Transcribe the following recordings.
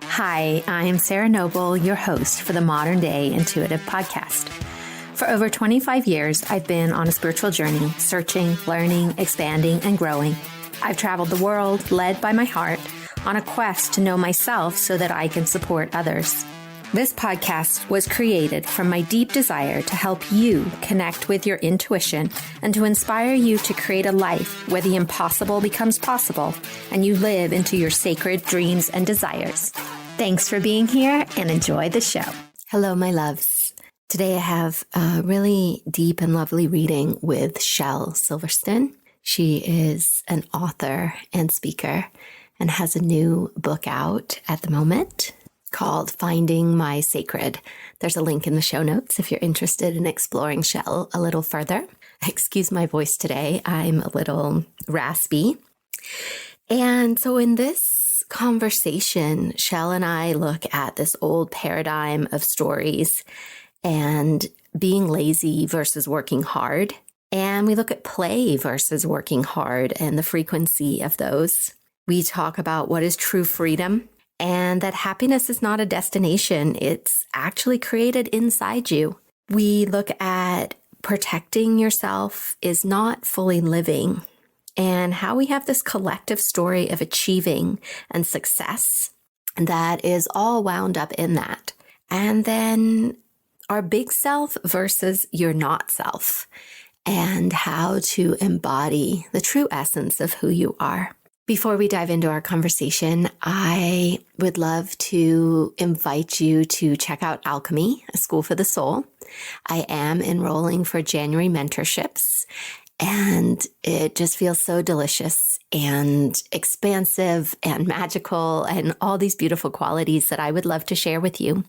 Hi, I'm Sarah Noble, your host for the Modern Day Intuitive Podcast. For over 25 years, I've been on a spiritual journey, searching, learning, expanding, and growing. I've traveled the world, led by my heart, on a quest to know myself so that I can support others. This podcast was created from my deep desire to help you connect with your intuition and to inspire you to create a life where the impossible becomes possible and you live into your sacred dreams and desires. Thanks for being here and enjoy the show. Hello, my loves. Today I have a really deep and lovely reading with Shel Silverstein. She is an author and speaker and has a new book out at the moment called Finding My Sacred. There's a link in the show notes if you're interested in exploring Shel a little further. Excuse my voice today. I'm a little raspy. And so in this conversation, Shel and I look at this old paradigm of stories and being lazy versus working hard. And we look at play versus working hard and the frequency of those. We talk about what is true freedom and that happiness is not a destination. It's actually created inside you. We look at protecting yourself is not fully living and how we have this collective story of achieving and success that is all wound up in that. And then our big self versus your not self and how to embody the true essence of who you are. Before we dive into our conversation, I would love to invite you to check out Alchemy, a school for the soul. I am enrolling for January mentorships, and it just feels so delicious and expansive and magical and all these beautiful qualities that I would love to share with you.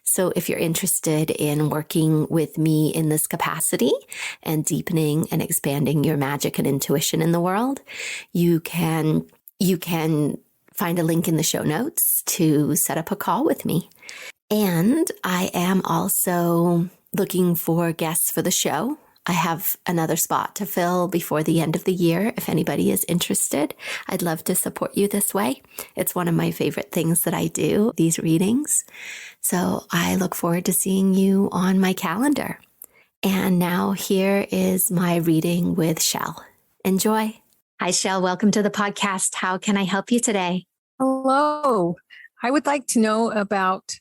So if you're interested in working with me in this capacity and deepening and expanding your magic and intuition in the world, you can find a link in the show notes to set up a call with me. And I am also looking for guests for the show. I have another spot to fill before the end of the year. If anybody is interested, I'd love to support you this way. It's one of my favorite things that I do, these readings. So I look forward to seeing you on my calendar. And now here is my reading with Shel. Enjoy. Hi, Shel. Welcome to the podcast. How can I help you today? Hello. I would like to know about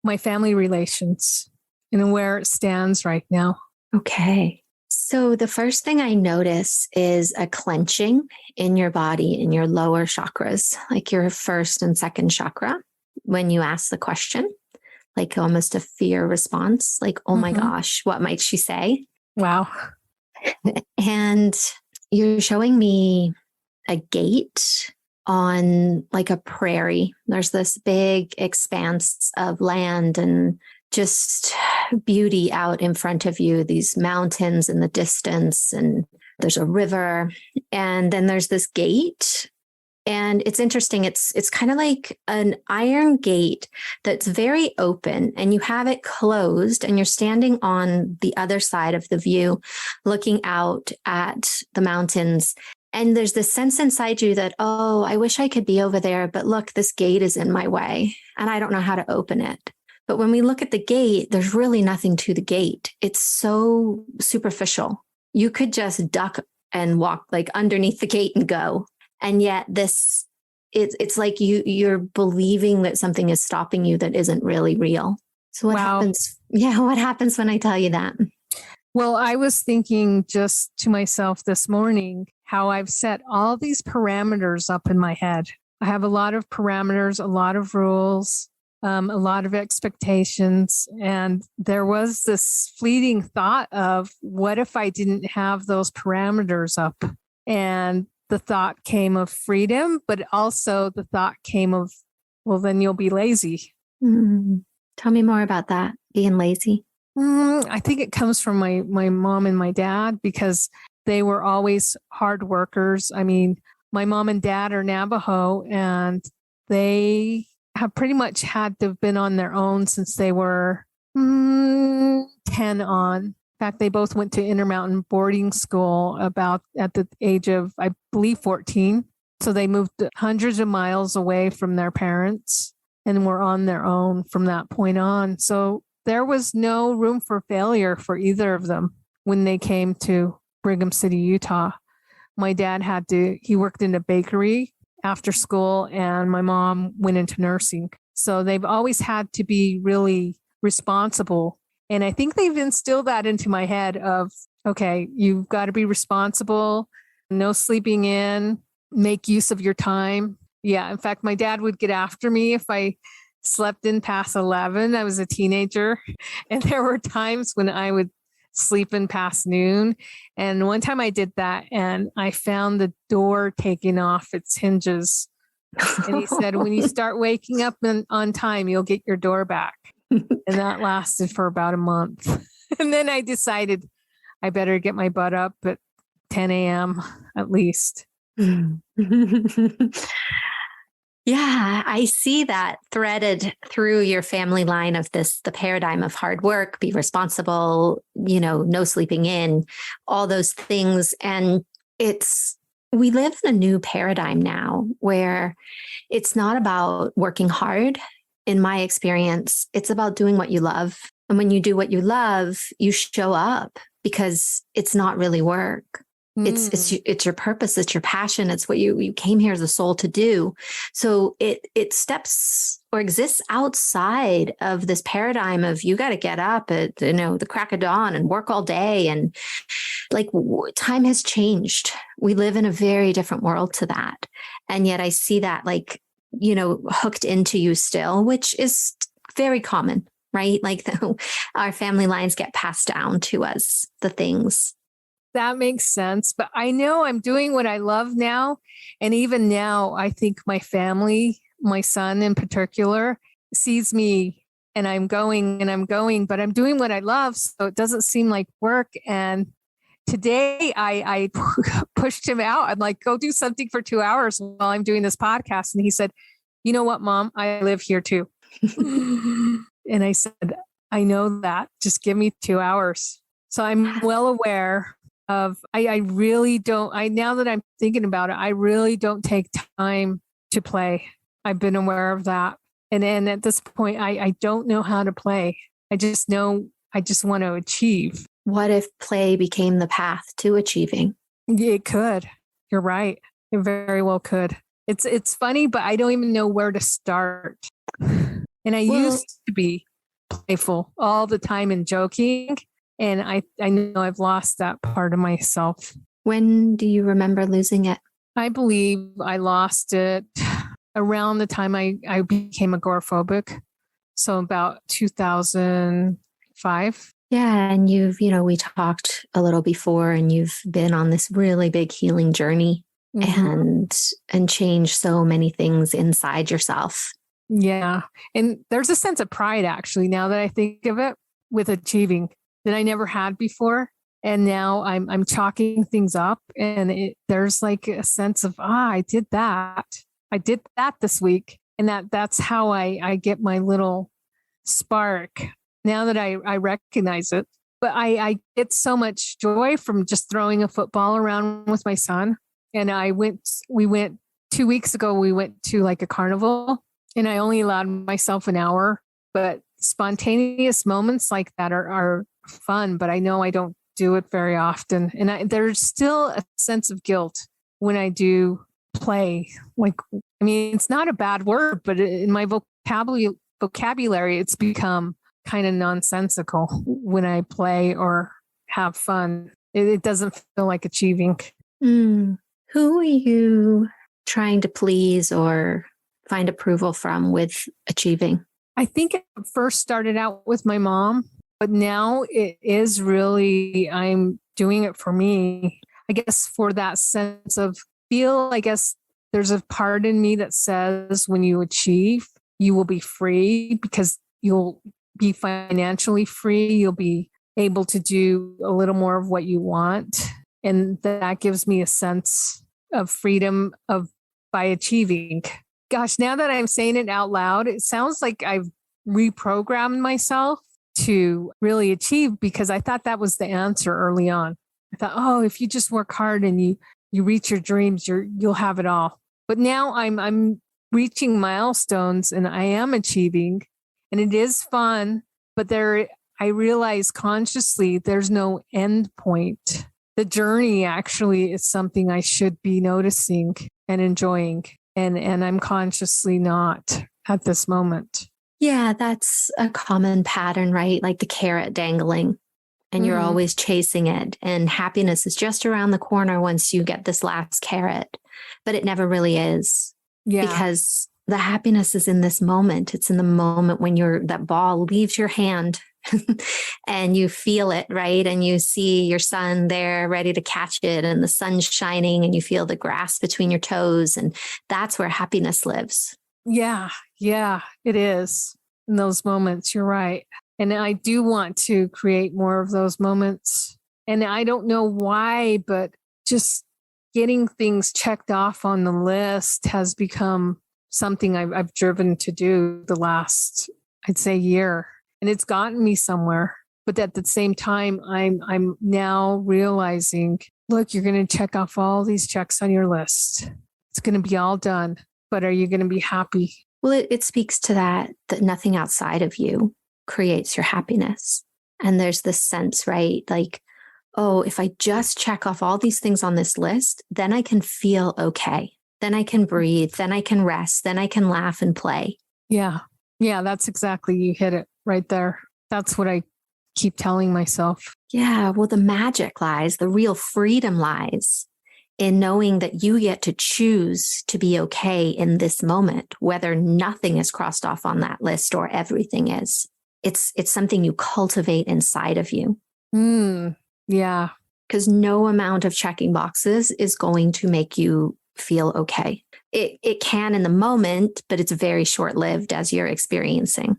my family relations and where it stands right now. Okay. So the first thing I notice is a clenching in your body, in your lower chakras, like your first and second chakra, when you ask the question, like almost a fear response, like, oh my gosh, what might she say? Wow. And you're showing me a gate on like a prairie. There's this big expanse of land and just beauty out in front of you, these mountains in the distance, and there's a river, and then there's this gate. And it's interesting. It's kind of like an iron gate that's very open and you have it closed and you're standing on the other side of the view, looking out at the mountains. And there's this sense inside you that, oh, I wish I could be over there, but look, this gate is in my way and I don't know how to open it. But when we look at the gate, there's really nothing to the gate. It's so superficial. You could just duck and walk like underneath the gate and go. And yet it's like you're believing that something is stopping you that isn't really real. So what happens? Yeah, what happens when I tell you that? Well, I was thinking just to myself this morning how I've set all these parameters up in my head. I have a lot of parameters, a lot of rules, a lot of expectations. And there was this fleeting thought of what if I didn't have those parameters up? And the thought came of freedom, but also the thought came of, well, then you'll be lazy. Tell me more about that, being lazy. I think it comes from my mom and my dad because they were always hard workers. I mean, my mom and dad are Navajo and they have pretty much had to have been on their own since they were 10 on. In fact, they both went to Intermountain boarding school about at the age of, I believe, 14. So they moved hundreds of miles away from their parents and were on their own from that point on. So there was no room for failure for either of them when they came to Brigham City, Utah. My dad he worked in a bakery after school, and my mom went into nursing. So they've always had to be really responsible. And I think they've instilled that into my head of, okay, you've got to be responsible, no sleeping in, make use of your time. Yeah. In fact, my dad would get after me if I slept in past 11. I was a teenager, and there were times when I would sleep in past noon. And one time I did that, and I found the door taking off its hinges. And he said, when you start waking up on time, you'll get your door back. And that lasted for about a month. And then I decided I better get my butt up at 10 a.m. at least. Yeah, I see that threaded through your family line of the paradigm of hard work, be responsible, no sleeping in, all those things. And we live in a new paradigm now where it's not about working hard. In my experience, it's about doing what you love. And when you do what you love, you show up because it's not really work. It's your purpose. It's your passion. It's what you came here as a soul to do. So it steps or exists outside of this paradigm of you got to get up at, the crack of dawn and work all day. And like time has changed. We live in a very different world to that. And yet I see that hooked into you still, which is very common, right? Like our family lines get passed down to us, the things. That makes sense. But I know I'm doing what I love now. And even now, I think my family, my son in particular, sees me and I'm going, but I'm doing what I love. So it doesn't seem like work. And today I pushed him out. I'm like, go do something for 2 hours while I'm doing this podcast. And he said, you know what, Mom, I live here too. And I said, I know that. Just give me 2 hours. So I'm well aware of, I really don't, now that I'm thinking about it, I really don't take time to play. I've been aware of that. And then at this point, I don't know how to play. I just know I just want to achieve. What if play became the path to achieving? It could. You're right. It very well could. It's funny, but I don't even know where to start. And I used to be playful all the time and joking. And I know I've lost that part of myself. When do you remember losing it? I believe I lost it around the time I became agoraphobic. So about 2005. Yeah. And we talked a little before, and you've been on this really big healing journey and changed so many things inside yourself. Yeah. And there's a sense of pride, actually, now that I think of it, with achieving that I never had before. And now I'm chalking things up, and there's like a sense of, I did that. I did that this week. And that's how I get my little spark now that I recognize it. But I get so much joy from just throwing a football around with my son. And we went 2 weeks ago, we went to like a carnival, and I only allowed myself an hour, but spontaneous moments like that are fun, but I know I don't do it very often. And there's still a sense of guilt when I do play. It's not a bad word, but in my vocabulary, it's become kind of nonsensical when I play or have fun. It doesn't feel like achieving. Who are you trying to please or find approval from with achieving? I think it first started out with my mom, but now it is really, I'm doing it for me. I guess for that sense of I guess there's a part in me that says when you achieve, you will be free because you'll be financially free. You'll be able to do a little more of what you want. And that gives me a sense of freedom by achieving. Gosh, now that I'm saying it out loud, it sounds like I've reprogrammed myself to really achieve, because I thought that was the answer early on. I thought, if you just work hard and you reach your dreams, you'll have it all. But now I'm reaching milestones and I am achieving, and it is fun, but I realize consciously there's no end point. The journey actually is something I should be noticing and enjoying. And I'm consciously not at this moment. Yeah, that's a common pattern, right? Like the carrot dangling, and you're always chasing it. And happiness is just around the corner once you get this last carrot, but it never really is. Yeah. Because the happiness is in this moment. It's in the moment when that ball leaves your hand and you feel it, right? And you see your son there ready to catch it, and the sun's shining, and you feel the grass between your toes. And that's where happiness lives. Yeah, it is. In those moments, you're right. And I do want to create more of those moments. And I don't know why, but just getting things checked off on the list has become something I've driven to do the last, I'd say, year. And it's gotten me somewhere. But at the same time, I'm now realizing, look, you're going to check off all these checks on your list. It's going to be all done. But are you going to be happy? Well, it speaks to that nothing outside of you creates your happiness. And there's this sense, right? Like, oh, if I just check off all these things on this list, then I can feel okay. Then I can breathe. Then I can rest. Then I can laugh and play. Yeah. Yeah, that's exactly, you hit it right there. That's what I keep telling myself. Yeah. Well, the magic lies, the real freedom lies in knowing that you get to choose to be okay in this moment, whether nothing is crossed off on that list or everything is. It's something you cultivate inside of you. Yeah. Because no amount of checking boxes is going to make you feel okay. It can in the moment, but it's very short-lived as you're experiencing.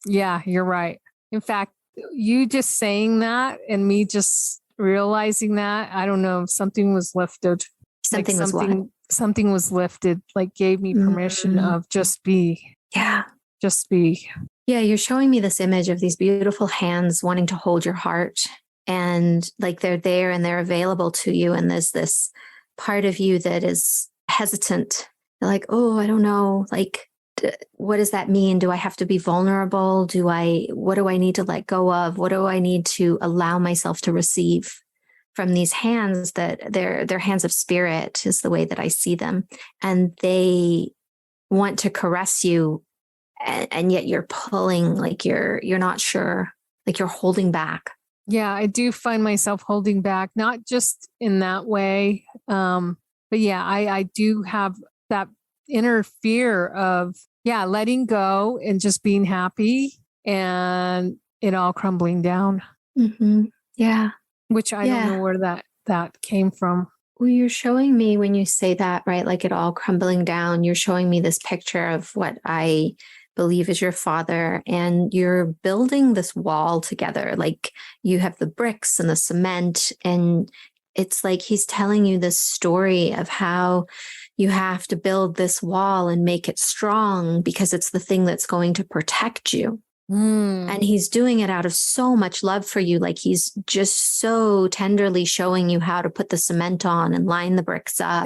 Yeah, you're right. In fact, you just saying that and me just realizing that, I don't know, something was lifted. Something was lifted, like gave me permission of just be. Yeah. Just be. Yeah, you're showing me this image of these beautiful hands wanting to hold your heart, and like they're there and they're available to you. And there's this part of you that is hesitant. They're like, oh, I don't know. Like, what does that mean? Do I have to be vulnerable? What do I need to let go of? What do I need to allow myself to receive from these hands that they're hands of spirit is the way that I see them. And they want to caress you. And yet you're pulling, like you're not sure, like you're holding back. Yeah, I do find myself holding back, not just in that way. But yeah, I do have that inner fear of, letting go and just being happy and it all crumbling down. Yeah. Which I don't know where that came from. Well, you're showing me when you say that, right? Like it all crumbling down, you're showing me this picture of what I believe is your father, and you're building this wall together. Like you have the bricks and the cement, and it's like he's telling you this story of how you have to build this wall and make it strong because it's the thing that's going to protect you. And he's doing it out of so much love for you. Like he's just so tenderly showing you how to put the cement on and line the bricks up.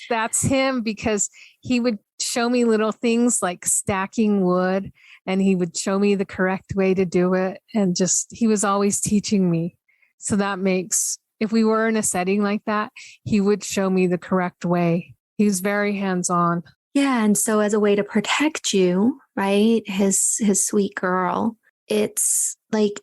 That's him, because he would show me little things like stacking wood, and he would show me the correct way to do it. And he was always teaching me. So that makes, if we were in a setting like that, he would show me the correct way. He was very hands-on. Yeah. And so as a way to protect you, right, his sweet girl, it's like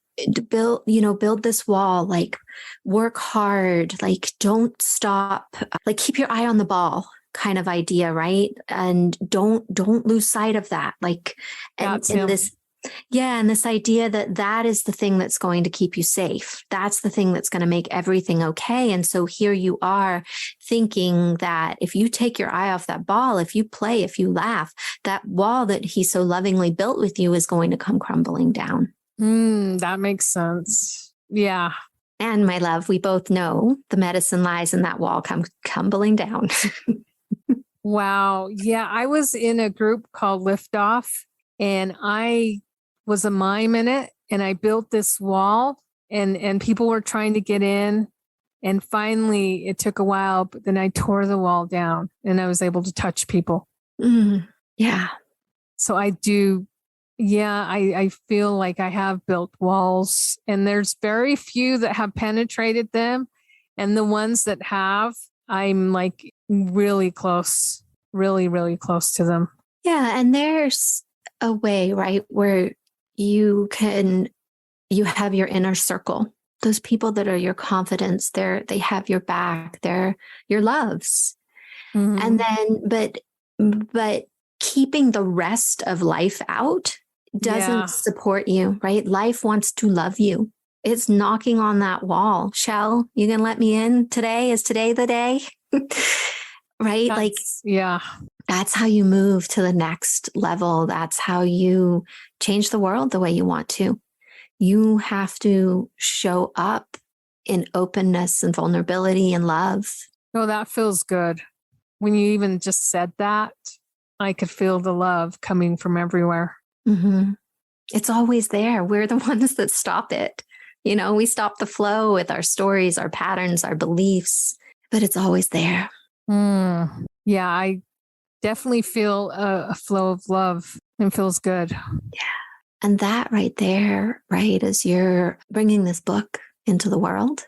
build this wall, like work hard, like don't stop, like keep your eye on the ball kind of idea, right? And don't lose sight of that. Like, and this idea that is the thing that's going to keep you safe. That's the thing that's going to make everything okay. And so here you are thinking that if you take your eye off that ball, if you play, if you laugh, that wall that he so lovingly built with you is going to come crumbling down. That makes sense. Yeah. And my love, we both know the medicine lies in that wall come tumbling down. Wow. Yeah. I was in a group called Liftoff, and I was a mime in it, and I built this wall, and people were trying to get in, And finally, it took a while, but then I tore the wall down and I was able to touch people. Yeah. So I do. Yeah, I feel like I have built walls, and there's very few that have penetrated them. And the ones that have, I'm like really close, really, really close to them. Yeah. And there's a way, right, where you have your inner circle. Those people that are your confidence, they have your back, they're your loves. And then, but keeping the rest of life out doesn't support you, right? Life wants to love you. It's knocking on that wall. Shell, you gonna let me in today? Is today the day? Right? That's how you move to the next level. That's how you change the world the way you want to. You have to show up in openness and vulnerability and love. Oh, that feels good. When you even just said that, I could feel the love coming from everywhere. It's always there. We're the ones that stop it. We stop the flow with our stories, our patterns, our beliefs, but it's always there. Yeah, I definitely feel a flow of love. It feels good. Yeah. And that right there, right, as you're bringing this book into the world,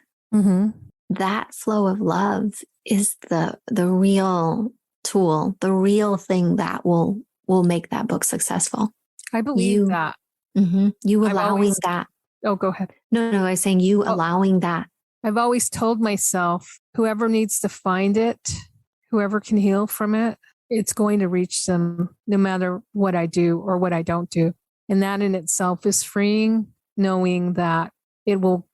that flow of love is the real tool, the real thing that will make that book successful. I believe that. You allowing that. Oh, go ahead. No, I was saying you allowing that. I've always told myself, whoever needs to find it, whoever can heal from it, it's going to reach them no matter what I do or what I don't do. And that in itself is freeing, knowing that it will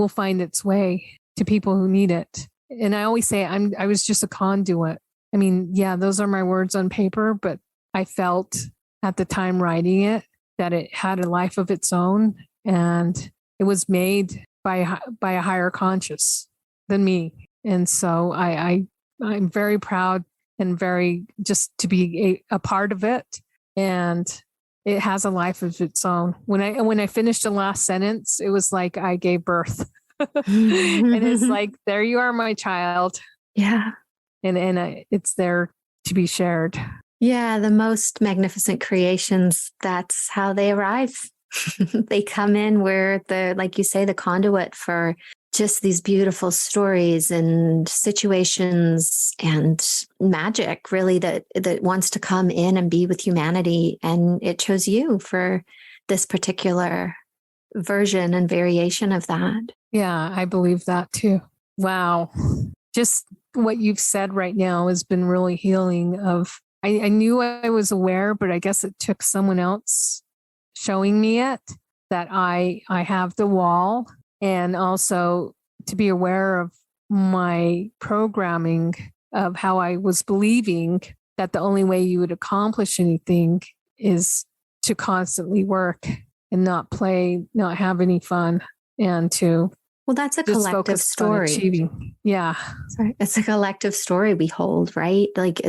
find its way to people who need it. And I always say I was just a conduit. I mean, yeah, those are my words on paper, but I felt at the time writing it that it had a life of its own, and it was made by a higher conscious than me. And so I'm very proud and very just to be a part of it. And it has a life of its own. When I finished the last sentence, it was like I gave birth. And it's like, there you are, my child. Yeah. And it's there to be shared. Yeah, the most magnificent creations, that's how they arrive. They come in where like you say, the conduit for just these beautiful stories and situations and magic, really, that wants to come in and be with humanity. And it chose you for this particular version and variation of that. Yeah, I believe that too. Wow. Just what you've said right now has been really healing. I knew I was aware, but I guess it took someone else showing me it, that I have the wall, and also to be aware of my programming of how I was believing that the only way you would accomplish anything is to constantly work and not play, not have any fun, and to that's a collective story. Achieving. Yeah. Sorry. It's a collective story we hold, right? Like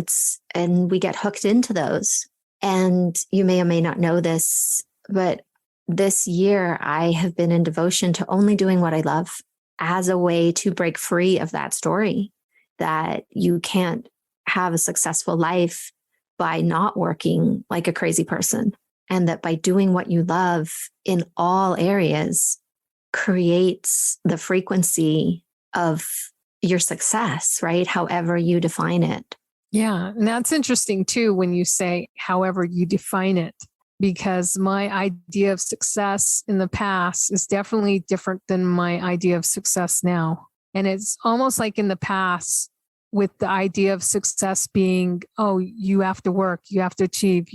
and we get hooked into those. And you may or may not know this, but this year I have been in devotion to only doing what I love as a way to break free of that story, that you can't have a successful life by not working like a crazy person. And that by doing what you love in all areas creates the frequency of your success, right? However you define it. Yeah. And that's interesting too, when you say, however you define it, because my idea of success in the past is definitely different than my idea of success now. And it's almost like in the past, with the idea of success being, oh, you have to work, you have to achieve,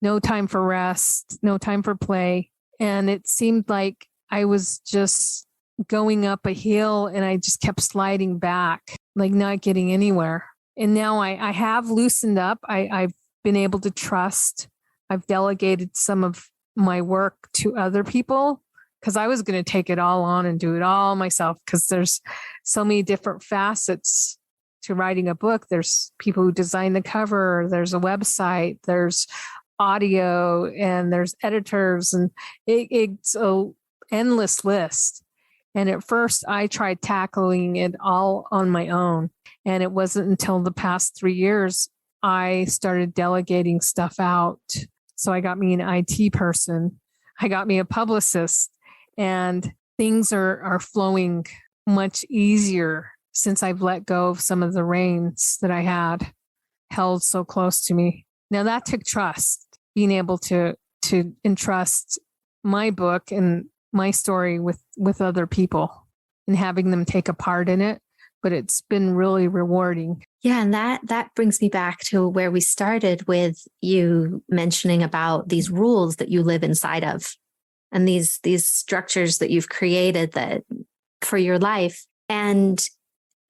no time for rest, no time for play. And it seemed like I was just going up a hill and I just kept sliding back, like not getting anywhere. And now I have loosened up. I've been able to trust. I've delegated some of my work to other people, because I was going to take it all on and do it all myself, because there's so many different facets to writing a book. There's people who design the cover, there's a website, there's audio, and there's editors, and it's a endless list. And at first, I tried tackling it all on my own. And it wasn't until the past 3 years I started delegating stuff out. So I got me an IT person, I got me a publicist, and things are flowing much easier since I've let go of some of the reins that I had held so close to me. Now that took trust, being able to entrust my book and my story with other people and having them take a part in it. But it's been really rewarding. Yeah. And that brings me back to where we started with you mentioning about these rules that you live inside of and these structures that you've created that for your life. And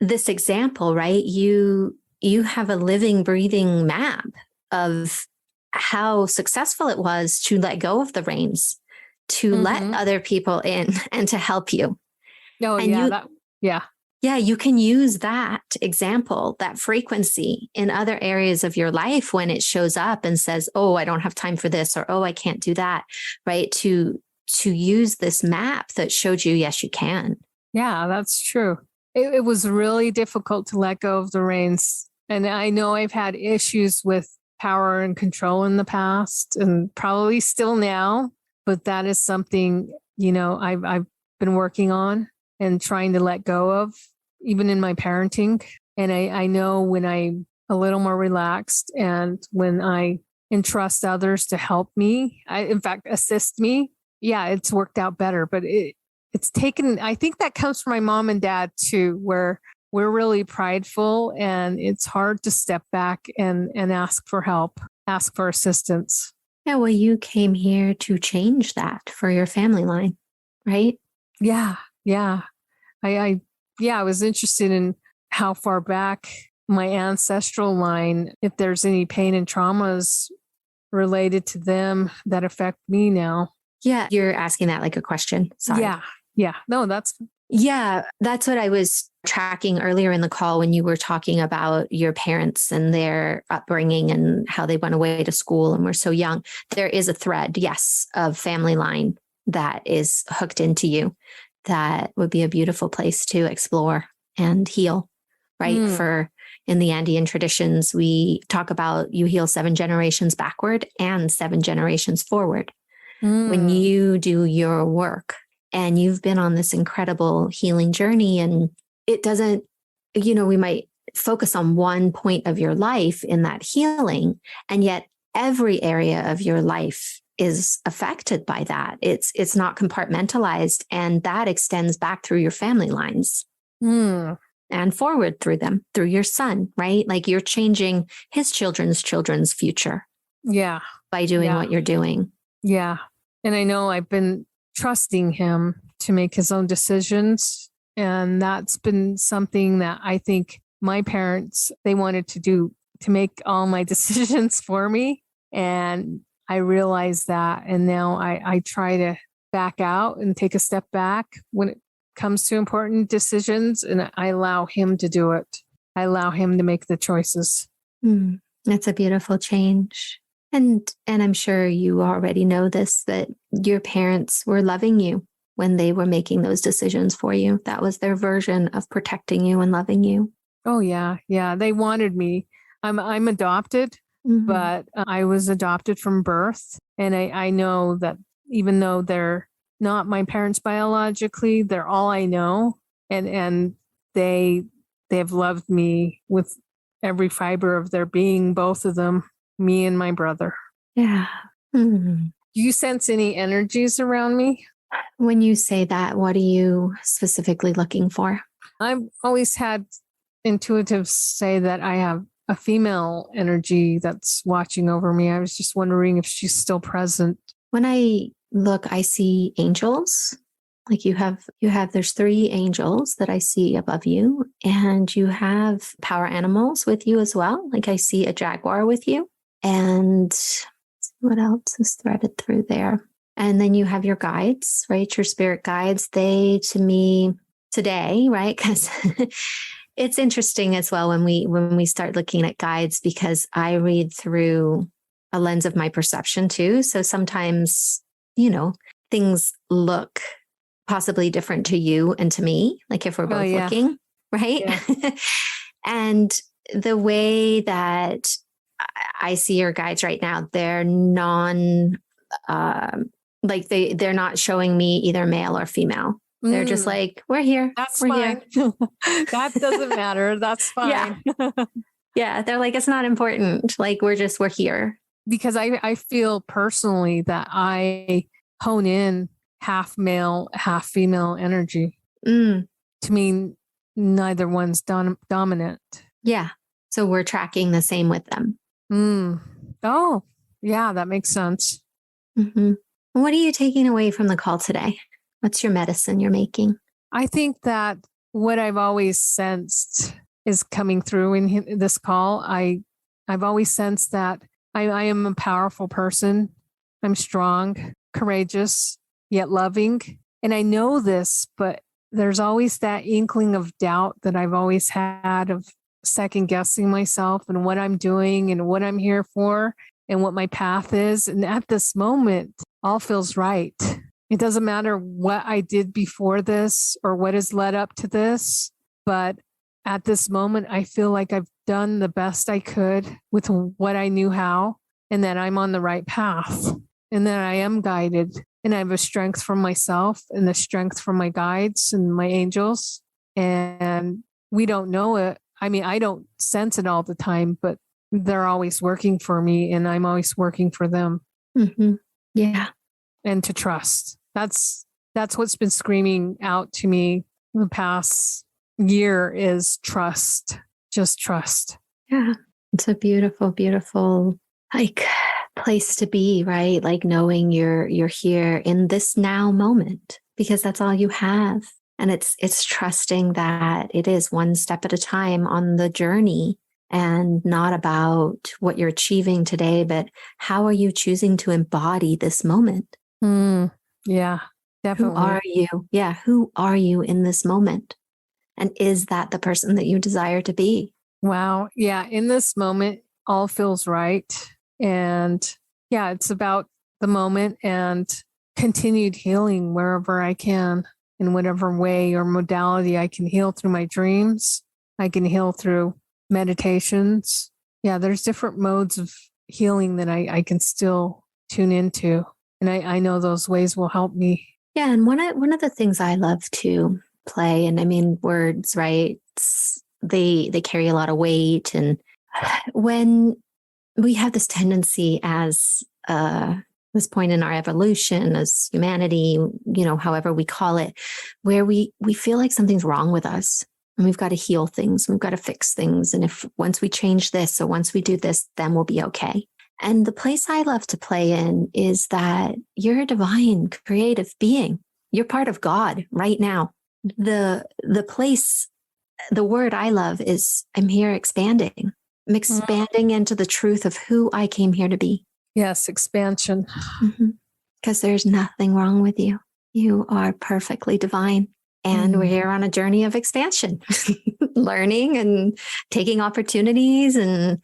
this example, right? You have a living, breathing map of how successful it was to let go of the reins, to let other people in and to help you. Oh, and yeah. Yeah, you can use that example, that frequency in other areas of your life when it shows up and says, oh, I don't have time for this, or, oh, I can't do that, right? To use this map that showed you, yes, you can. Yeah, that's true. It was really difficult to let go of the reins. And I know I've had issues with power and control in the past and probably still now, but that is something, I've been working on and trying to let go of, even in my parenting. And I know when I'm a little more relaxed and when I entrust others to help me, in fact, assist me, yeah, it's worked out better. But it's taken, I think that comes from my mom and dad too, where we're really prideful and it's hard to step back and ask for help, ask for assistance. Yeah, well, you came here to change that for your family line, right? Yeah. I was interested in how far back my ancestral line, if there's any pain and traumas related to them that affect me now. Yeah, you're asking that like a question. Sorry. Yeah. No, that's what I was tracking earlier in the call when you were talking about your parents and their upbringing and how they went away to school and were so young. There is a thread, yes, of family line that is hooked into you. That would be a beautiful place to explore and heal, right? For in the Andean traditions, we talk about you heal 7 generations backward and 7 generations forward. When you do your work and you've been on this incredible healing journey, and it doesn't, we might focus on one point of your life in that healing, and yet every area of your life is affected by that. It's not compartmentalized, and that extends back through your family lines and forward through them, through your son, right? Like you're changing his children's future. Yeah. By doing what you're doing. Yeah. And I know I've been trusting him to make his own decisions. And that's been something that I think my parents, they wanted to do, to make all my decisions for me. And I realized that. And now I try to back out and take a step back when it comes to important decisions. And I allow him to do it. I allow him to make the choices. That's a beautiful change. And I'm sure you already know this, that your parents were loving you when they were making those decisions for you. That was their version of protecting you and loving you. Oh, yeah. Yeah. They wanted me. I'm adopted. But I was adopted from birth. And I know that even though they're not my parents biologically, they're all I know. And they have loved me with every fiber of their being, both of them, me and my brother. Yeah. Do you sense any energies around me? When you say that, what are you specifically looking for? I've always had intuitives say that I have a female energy that's watching over me. I was just wondering if she's still present. When I look, I see angels. Like there's 3 angels that I see above you, and you have power animals with you as well. Like I see a jaguar with you, and what else is threaded through there? And then you have your guides, right? Your spirit guides. They, to me today, right? Because it's interesting as well when we start looking at guides, because I read through a lens of my perception too. So sometimes, things look possibly different to you and to me, like if we're both looking, right? Yeah. And the way that I see your guides right now, they're like they're not showing me either male or female. They're just like, we're here. That's we're fine. Here. That doesn't matter. That's fine. Yeah. They're like, it's not important. Like, we're here. Because I feel personally that I hone in half male, half female energy. To me, neither one's dominant. Yeah. So we're tracking the same with them. Oh, yeah, that makes sense. Mm-hmm. What are you taking away from the call today? What's your medicine you're making? I think that what I've always sensed is coming through in this call. I've always sensed that I am a powerful person. I'm strong, courageous, yet loving. And I know this, but there's always that inkling of doubt that I've always had of second guessing myself and what I'm doing and what I'm here for and what my path is. And at this moment, all feels right. It doesn't matter what I did before this or what has led up to this, but at this moment, I feel like I've done the best I could with what I knew how, and that I'm on the right path, and that I am guided, and I have a strength from myself and the strength from my guides and my angels. And we don't know it. I mean, I don't sense it all the time, but they're always working for me, and I'm always working for them. Mm-hmm. Yeah. And to trust. That's what's been screaming out to me the past year is trust. Just trust. Yeah. It's a beautiful, beautiful place to be, right? Like knowing you're here in this now moment, because that's all you have. And it's trusting that it is one step at a time on the journey, and not about what you're achieving today, but how are you choosing to embody this moment? Yeah, definitely. Who are you? Yeah. Who are you in this moment? And is that the person that you desire to be? Wow. Yeah. In this moment, all feels right. And yeah, it's about the moment and continued healing wherever I can, in whatever way or modality I can heal through my dreams. I can heal through meditations. Yeah, there's different modes of healing that I can still tune into. And I know those ways will help me. Yeah. And one of the things I love to play, and I mean, words, right? They carry a lot of weight. And when we have this tendency as this point in our evolution as humanity, however we call it, where we feel like something's wrong with us and we've got to heal things. We've got to fix things. And if once we change this or once we do this, then we'll be okay. And the place I love to play in is that you're a divine creative being. You're part of God right now. The place, the word I love is I'm here expanding. I'm expanding into the truth of who I came here to be. Yes, expansion. Because there's nothing wrong with you. You are perfectly divine. And we're here on a journey of expansion, learning and taking opportunities and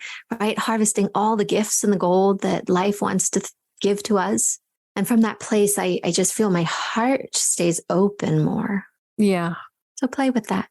harvesting all the gifts and the gold that life wants to give to us. And from that place, I just feel my heart stays open more. Yeah. So play with that,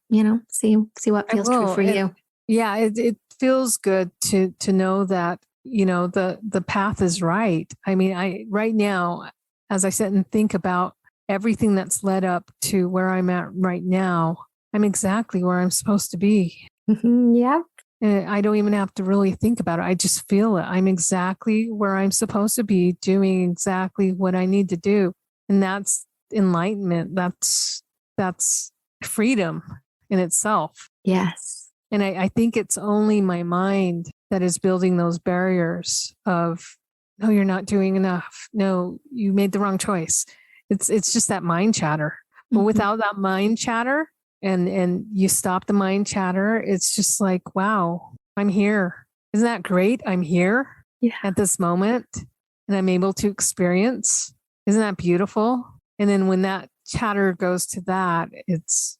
see what feels true for you. Yeah, it feels good to know that, the path is right. I mean, right now, as I sit and think about everything that's led up to where I'm at right now, I'm exactly where I'm supposed to be. Yeah. And I don't even have to really think about it. I just feel it. I'm exactly where I'm supposed to be, doing exactly what I need to do. And that's enlightenment. That's freedom in itself. Yes. And I think it's only my mind that is building those barriers of, no, you're not doing enough. No, you made the wrong choice. It's just that mind chatter. But without that mind chatter and you stop the mind chatter, it's just like, wow, I'm here. Isn't that great? I'm here at this moment and I'm able to experience. Isn't that beautiful? And then when that chatter goes to that, it's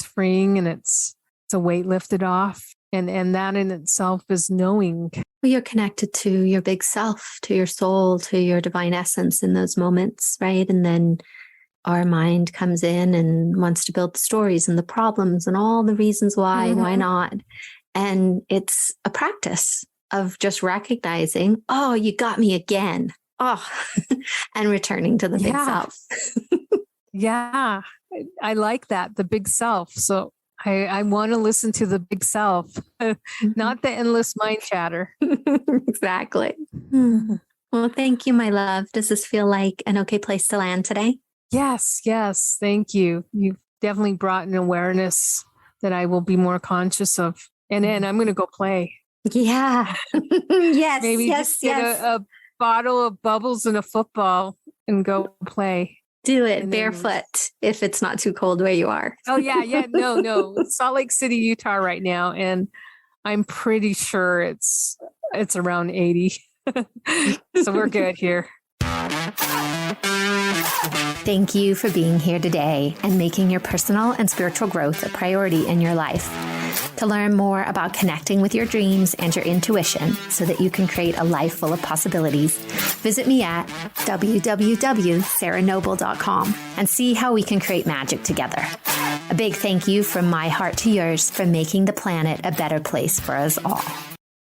freeing and it's a weight lifted off. And that in itself is knowing. Well, you're connected to your big self, to your soul, to your divine essence in those moments, right? And then our mind comes in and wants to build the stories and the problems and all the reasons why not. And it's a practice of just recognizing, oh, you got me again. Oh, and returning to the big self. Yeah, I like that, the big self. So I want to listen to the big self, not the endless mind chatter. Exactly. Well, thank you, my love. Does this feel like an okay place to land today? Yes. Thank you. You've definitely brought an awareness that I will be more conscious of. And then I'm going to go play. Yeah. Yes. Maybe just get a bottle of bubbles and a football and go play. Do it barefoot if it's not too cold where you are. Oh, yeah. No. Salt Lake City, Utah right now. And I'm pretty sure it's around 80. So we're good here. Thank you for being here today and making your personal and spiritual growth a priority in your life. To learn more about connecting with your dreams and your intuition so that you can create a life full of possibilities, visit me at www.sarahnoble.com and see how we can create magic together. A big thank you from my heart to yours for making the planet a better place for us all.